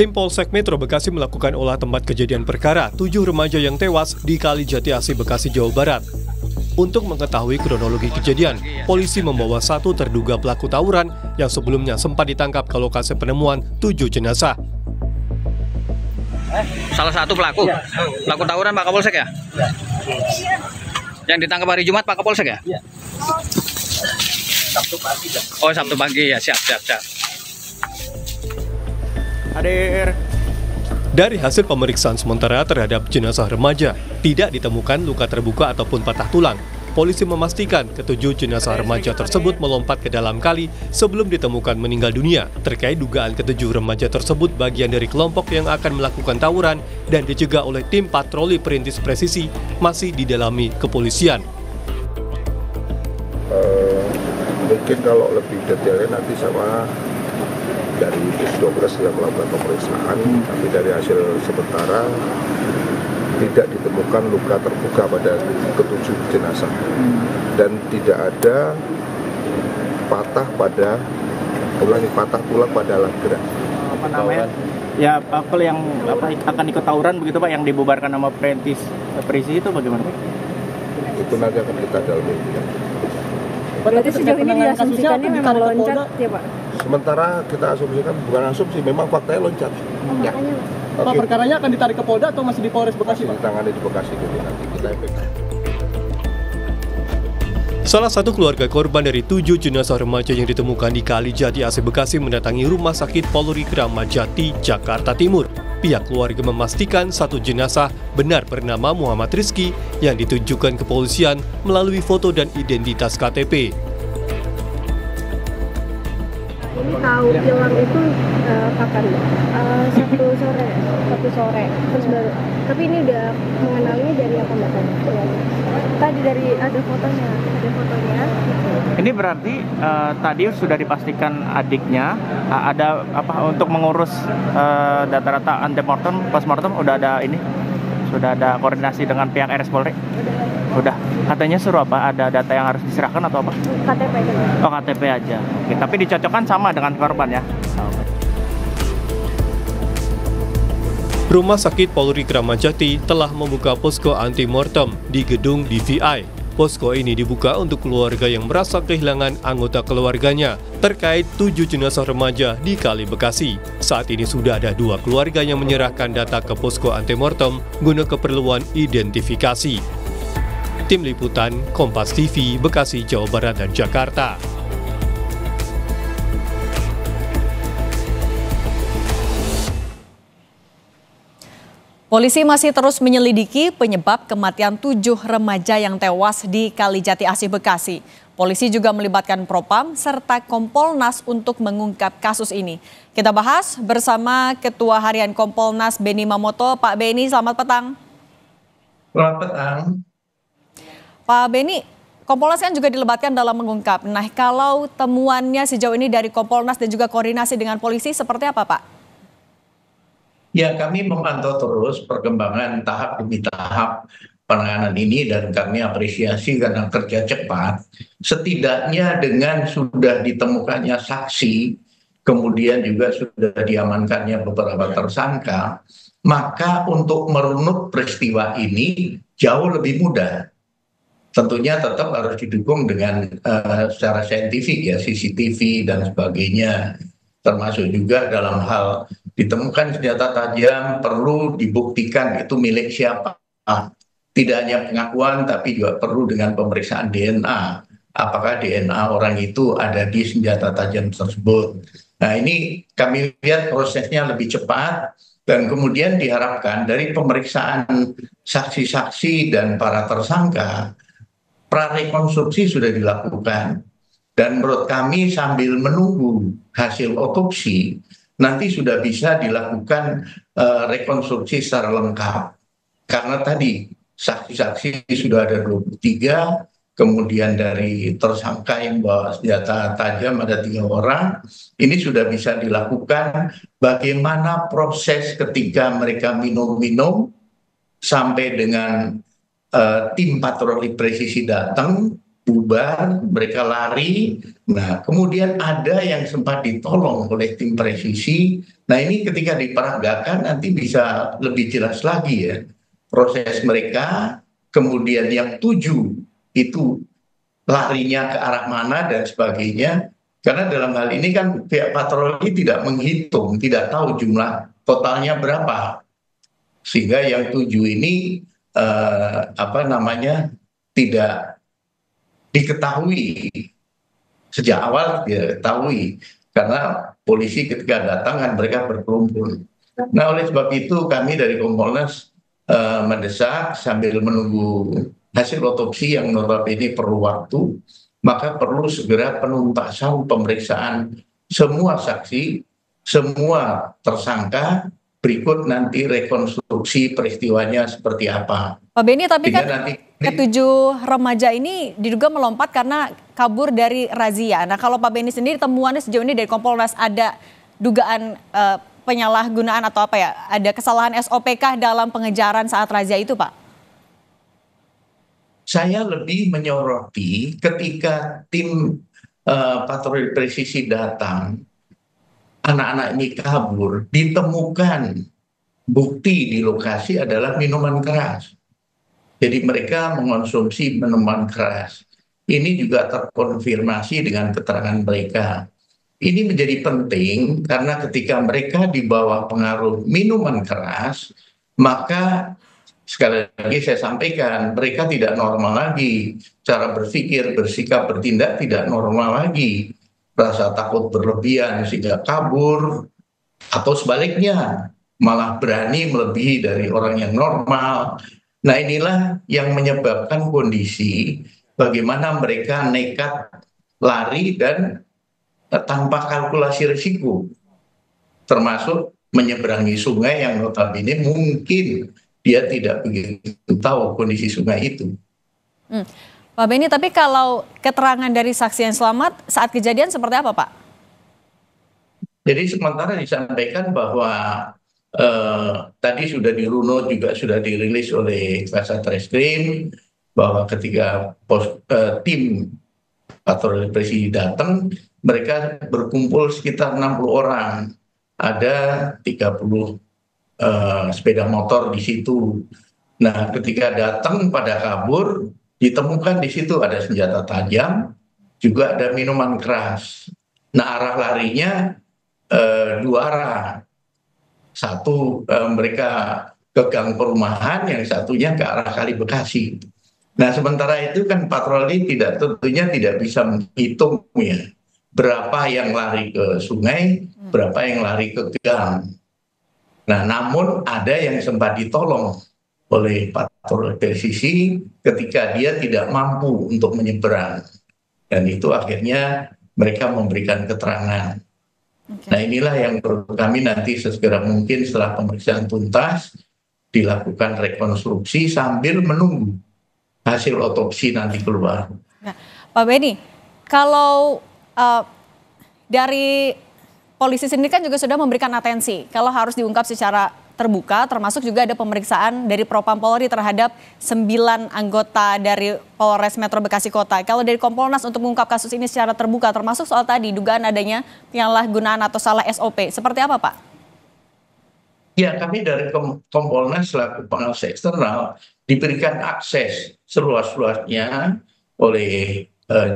Tim Polsek Metro Bekasi melakukan olah tempat kejadian perkara 7 remaja yang tewas di Kali Jati Asih, Bekasi, Jawa Barat. Untuk mengetahui kronologi kejadian, polisi membawa satu terduga pelaku tawuran yang sebelumnya sempat ditangkap ke lokasi penemuan 7 jenazah. Salah satu pelaku? Ya. Pelaku tawuran Pak Kapolsek ya? Ya. Yang ditangkap hari Jumat Pak Kapolsek ya? Ya. Sabtu pagi. Oh, Sabtu pagi ya, siap. Hadir. Dari hasil pemeriksaan sementara terhadap jenazah remaja, tidak ditemukan luka terbuka ataupun patah tulang. Polisi memastikan ketujuh jenazah remaja tersebut melompat ke dalam kali sebelum ditemukan meninggal dunia. Terkait dugaan ketujuh remaja tersebut bagian dari kelompok yang akan melakukan tawuran dan dicegah oleh tim patroli perintis presisi masih didalami kepolisian. Mungkin kalau lebih detailnya nanti sama dari Pusdokes yang melakukan pemeriksaan, tapi dari hasil sementara tidak ditemukan luka terbuka pada ketujuh jenazah dan tidak ada patah tulang pada alat gerak. Apa namanya? Ya, apa yang akan ikut tawuran begitu Pak yang dibubarkan sama perintis presisi itu bagaimana Pak? Itu nanti akan kita dalami. Berarti sejauh ini diasumsikannya memang loncat ya Pak? Sementara kita asumsikan, bukan asumsi, memang faktanya loncat. Ya. Pak, perkaranya akan ditarik ke Polda atau masih di Polres Bekasi Pak? Ditangani di Bekasi dulu, nanti kita efekkan. Salah satu keluarga korban dari 7 jenazah remaja yang ditemukan di Kali Jati Asih, Bekasi mendatangi Rumah Sakit Polri Kramat Jati, Jakarta Timur. Pihak keluarga memastikan satu jenazah benar bernama Muhammad Rizky yang ditunjukkan kepolisian melalui foto dan identitas KTP. Ini tahu hilang itu kapan? Sabtu sore. Terus baru. Tapi ini udah mengenalnya dari apa Mbak? Tadi dari ada fotonya. Ini berarti tadi sudah dipastikan adiknya ada apa untuk mengurus data-data antemortem, postmortem udah ada koordinasi dengan pihak RS Polri. Udah. Katanya suruh apa? Ada data yang harus diserahkan atau apa? KTP aja. Oh, KTP aja. Oke, tapi dicocokkan sama dengan korban ya. Rumah Sakit Polri Kramat Jati telah membuka posko anti-mortem di gedung DVI. Posko ini dibuka untuk keluarga yang merasa kehilangan anggota keluarganya terkait 7 jenazah remaja di Kali Bekasi. Saat ini sudah ada 2 keluarga yang menyerahkan data ke posko anti-mortem guna keperluan identifikasi. Tim Liputan Kompas TV, Bekasi, Jawa Barat, dan Jakarta. Polisi masih terus menyelidiki penyebab kematian 7 remaja yang tewas di Kali Jati Asih, Bekasi. Polisi juga melibatkan Propam serta Kompolnas untuk mengungkap kasus ini. Kita bahas bersama Ketua Harian Kompolnas Beni Mamoto. Pak Beni, selamat petang. Selamat petang. Pak Beni, Kompolnas kan juga dilibatkan dalam mengungkap. Nah, kalau temuannya sejauh ini dari Kompolnas dan juga koordinasi dengan polisi seperti apa, Pak? Ya, kami memantau terus perkembangan tahap demi tahap penanganan ini dan kami apresiasi karena kerja cepat. Setidaknya dengan sudah ditemukannya saksi, kemudian juga sudah diamankannya beberapa tersangka, maka untuk merunut peristiwa ini jauh lebih mudah. Tentunya tetap harus didukung dengan secara saintifik ya, CCTV dan sebagainya. Termasuk juga dalam hal ditemukan senjata tajam perlu dibuktikan itu milik siapa. Tidak hanya pengakuan tapi juga perlu dengan pemeriksaan DNA. Apakah DNA orang itu ada di senjata tajam tersebut. Nah, ini kami lihat prosesnya lebih cepat dan kemudian diharapkan dari pemeriksaan saksi-saksi dan para tersangka prarekonstruksi sudah dilakukan. Dan menurut kami sambil menunggu hasil otopsi, nanti sudah bisa dilakukan rekonstruksi secara lengkap. Karena tadi saksi-saksi sudah ada 23, kemudian dari tersangka yang bawa senjata tajam ada 3 orang, ini sudah bisa dilakukan bagaimana proses ketika mereka minum-minum sampai dengan tim patroli presisi datang, bubar, mereka lari. Nah, kemudian ada yang sempat ditolong oleh tim presisi. Nah, ini ketika diperagakan nanti bisa lebih jelas lagi ya proses mereka. Kemudian yang 7 itu larinya ke arah mana dan sebagainya. Karena dalam hal ini kan pihak patroli tidak menghitung, tidak tahu jumlah totalnya berapa. Sehingga yang 7 ini tidak diketahui sejak awal, tidak diketahui karena polisi ketika datang kan mereka berkerumpul. Nah, oleh sebab itu kami dari Kompolnas mendesak sambil menunggu hasil otopsi yang notabene perlu waktu, maka perlu segera penuntasan pemeriksaan semua saksi, semua tersangka, berikut nanti rekonstruksi peristiwanya seperti apa. Pak Beni, tapi kan Sehingga nanti ke-7 remaja ini diduga melompat karena kabur dari razia. Nah, kalau Pak Beni sendiri temuannya sejauh ini dari Kompolnas ada dugaan penyalahgunaan atau apa ya? Ada kesalahan SOP kah dalam pengejaran saat razia itu, Pak? Saya lebih menyoroti ketika tim patroli presisi datang, anak-anak ini kabur, ditemukan bukti di lokasi adalah minuman keras. Jadi mereka mengonsumsi minuman keras. Ini juga terkonfirmasi dengan keterangan mereka. Ini menjadi penting karena ketika mereka di bawah pengaruh minuman keras, maka sekali lagi saya sampaikan, mereka tidak normal lagi. Cara berpikir, bersikap, bertindak tidak normal lagi. Rasa takut berlebihan sehingga kabur, atau sebaliknya malah berani melebihi dari orang yang normal. Nah, inilah yang menyebabkan kondisi bagaimana mereka nekat lari dan tanpa kalkulasi risiko, termasuk menyeberangi sungai yang notabene mungkin dia tidak begitu tahu kondisi sungai itu. Pak Beni, tapi kalau keterangan dari saksi yang selamat saat kejadian seperti apa, Pak? Jadi sementara disampaikan bahwa tadi sudah di Runo juga sudah dirilis oleh Kasat Reskrim bahwa ketika tim patroli presisi datang, mereka berkumpul sekitar 60 orang. Ada 30 sepeda motor di situ. Nah, ketika datang pada kabur, ditemukan di situ ada senjata tajam, juga ada minuman keras. Nah, arah larinya 2 arah. Satu mereka ke gang perumahan, yang satunya ke arah Kali Bekasi. Nah, sementara itu kan patroli tentunya tidak bisa menghitung ya berapa yang lari ke sungai, berapa yang lari ke gang. Nah, namun ada yang sempat ditolong oleh patroli presisi ketika dia tidak mampu untuk menyeberang. Dan itu akhirnya mereka memberikan keterangan. Nah, inilah yang perlu kami nanti sesegera mungkin setelah pemeriksaan tuntas dilakukan rekonstruksi sambil menunggu hasil otopsi nanti keluar. Nah, Pak Beni, kalau dari polisi sendiri kan juga sudah memberikan atensi kalau harus diungkap secara terbuka, termasuk juga ada pemeriksaan dari Propam Polri terhadap 9 anggota dari Polres Metro Bekasi Kota. Kalau dari Kompolnas untuk mengungkap kasus ini secara terbuka, termasuk soal tadi dugaan adanya penyalahgunaan atau salah SOP, seperti apa, Pak? Ya, kami dari Kompolnas selaku pengawas eksternal diberikan akses seluas-luasnya oleh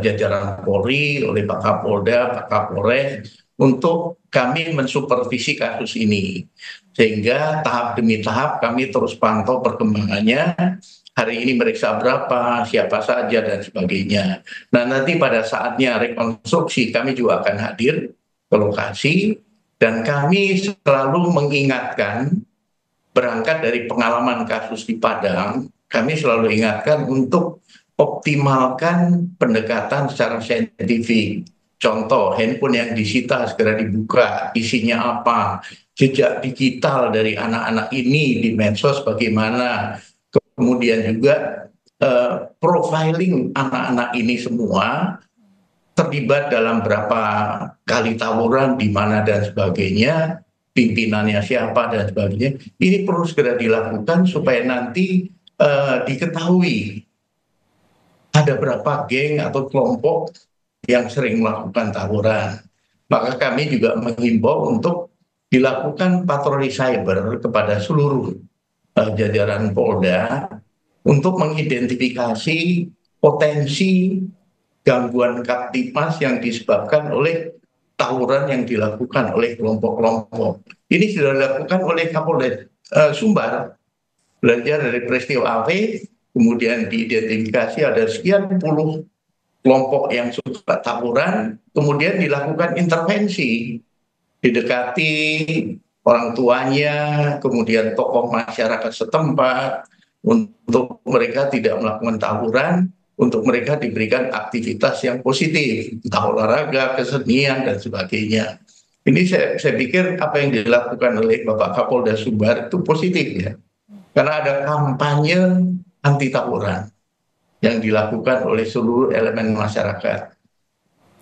jajaran Polri, oleh Pak Kapolda, Pak Kapolres, untuk kami mensupervisi kasus ini. Sehingga tahap demi tahap kami terus pantau perkembangannya. Hari ini meriksa berapa, siapa saja, dan sebagainya. Nah, nanti pada saatnya rekonstruksi kami juga akan hadir ke lokasi. Dan kami selalu mengingatkan, berangkat dari pengalaman kasus di Padang, kami selalu ingatkan untuk optimalkan pendekatan secara saintifik. Contoh, handphone yang disita segera dibuka, isinya apa, jejak digital dari anak-anak ini di medsos bagaimana, kemudian juga profiling anak-anak ini semua, terlibat dalam berapa kali tawuran, di mana dan sebagainya, pimpinannya siapa dan sebagainya. Ini perlu segera dilakukan supaya nanti diketahui ada berapa geng atau kelompok yang sering melakukan tawuran. Maka kami juga menghimbau untuk dilakukan patroli cyber kepada seluruh jajaran Polda untuk mengidentifikasi potensi gangguan Kamtipmas yang disebabkan oleh tawuran yang dilakukan oleh kelompok-kelompok. Ini sudah dilakukan oleh Kapolda Sumbar. Belajar dari peristiwa AW, kemudian diidentifikasi ada sekian puluh kelompok yang suka tawuran, kemudian dilakukan intervensi, didekati orang tuanya, kemudian tokoh masyarakat setempat, untuk mereka tidak melakukan tawuran, untuk mereka diberikan aktivitas yang positif, entah olahraga, kesenian, dan sebagainya. Ini saya pikir apa yang dilakukan oleh Bapak Kapolda Sumbar itu positif ya, karena ada kampanye anti tawuran yang dilakukan oleh seluruh elemen masyarakat.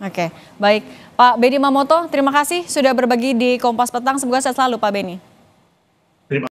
Oke, baik. Pak Benny Mamoto, terima kasih sudah berbagi di Kompas Petang. Semoga sehat selalu Pak Benny.